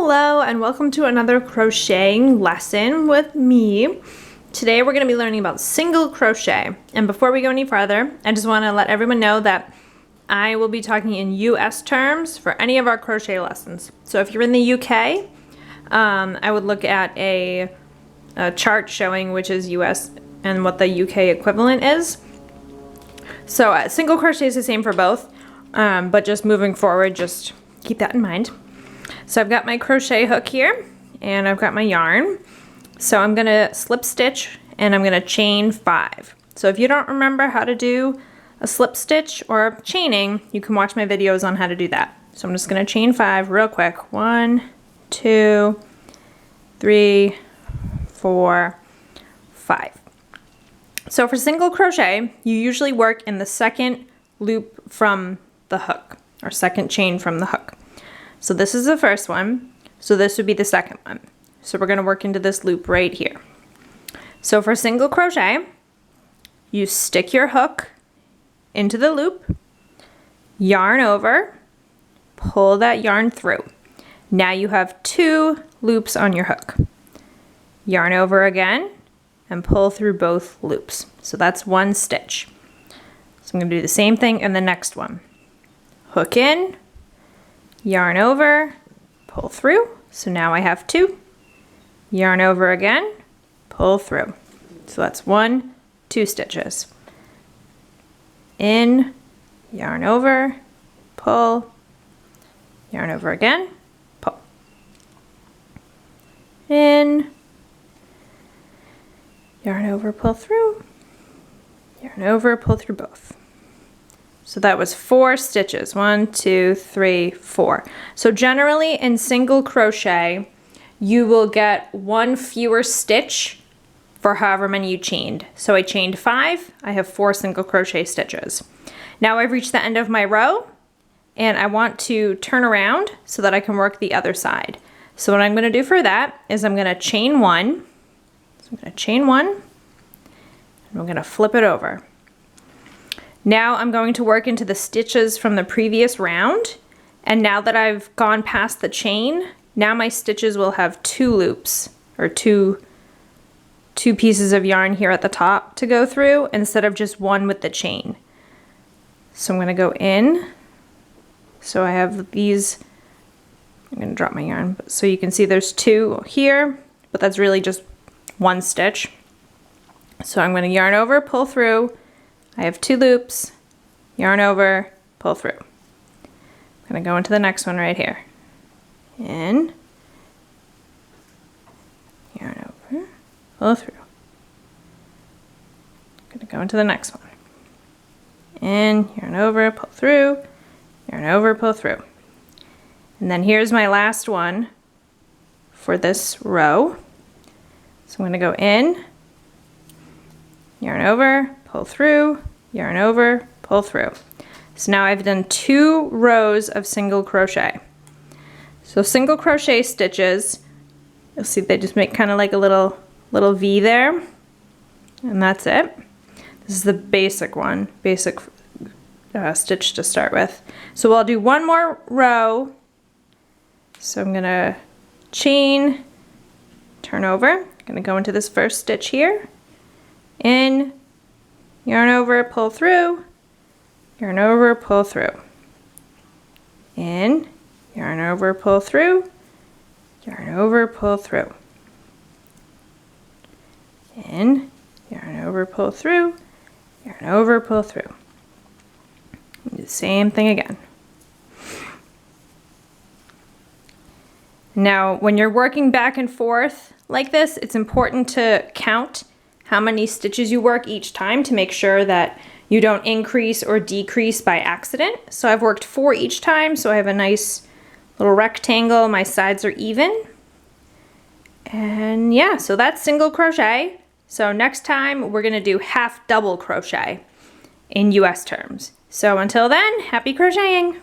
Hello and welcome to another crocheting lesson with me. Today we're going to be learning about single crochet, and before we go any farther, I just want to let everyone know that I will be talking in US terms for any of our crochet lessons. So if you're in the UK, I would look at a chart showing which is US and what the UK equivalent is. So single crochet is the same for both, but just moving forward, just keep that in mind. So I've got my crochet hook here and I've got my yarn. So I'm gonna slip stitch and I'm gonna chain 5. So if you don't remember how to do a slip stitch or chaining, you can watch my videos on how to do that. So I'm just gonna chain 5 real quick. 1, 2, 3, 4, 5. So for single crochet, you usually work in the second loop from the hook, or second chain from the hook. So this is the first one, so this would be the second one. So we're going to work into this loop right here. So for single crochet, you stick your hook into the loop, yarn over, pull that yarn through. Now you have 2 loops on your hook. Yarn over again and pull through both loops. So that's 1 stitch. So I'm going to do the same thing in the next one. Hook in, yarn over, pull through. So now I have 2. Yarn over again, pull through. So that's 1, 2 stitches. In, yarn over, pull, yarn over again, pull. In, yarn over, pull through, yarn over, pull through both. So that was 4 stitches. 1, 2, 3, 4. So generally in single crochet, you will get 1 fewer stitch for however many you chained. So I chained 5, I have 4 single crochet stitches. Now I've reached the end of my row and I want to turn around so that I can work the other side. So what I'm going to do for that is I'm going to chain 1. So I'm going to chain 1 and I'm going to flip it over. Now I'm going to work into the stitches from the previous round, and now that I've gone past the chain, now my stitches will have 2 loops, or two pieces of yarn here at the top to go through instead of just 1 with the chain. So I'm going to go in, so I have these, I'm going to drop my yarn, so you can see there's 2 here, but that's really just 1 stitch. So I'm going to yarn over, pull through. I have 2 loops, yarn over, pull through. I'm going to go into the next one right here. In, yarn over, pull through. I'm going to go into the next one. In, yarn over, pull through, yarn over, pull through. And then here's my last one for this row. So I'm going to go in, yarn over, pull through, yarn over, pull through. So now I've done 2 rows of single crochet. So single crochet stitches, you'll see they just make kind of like a little V there, and that's it. This is the basic one, basic stitch to start with. So I'll do 1 more row. So I'm gonna chain, turn over, I'm gonna go into this first stitch here, in, yarn over, pull through, yarn over, pull through. In, yarn over, pull through, yarn over, pull through. In, yarn over, pull through, yarn over, pull through. Do the same thing again. Now, when you're working back and forth like this, it's important to count how many stitches you work each time to make sure that you don't increase or decrease by accident. So I've worked 4 each time, so I have a nice little rectangle. My sides are even. And yeah, so that's single crochet. So next time we're gonna do half double crochet in US terms. So until then, happy crocheting!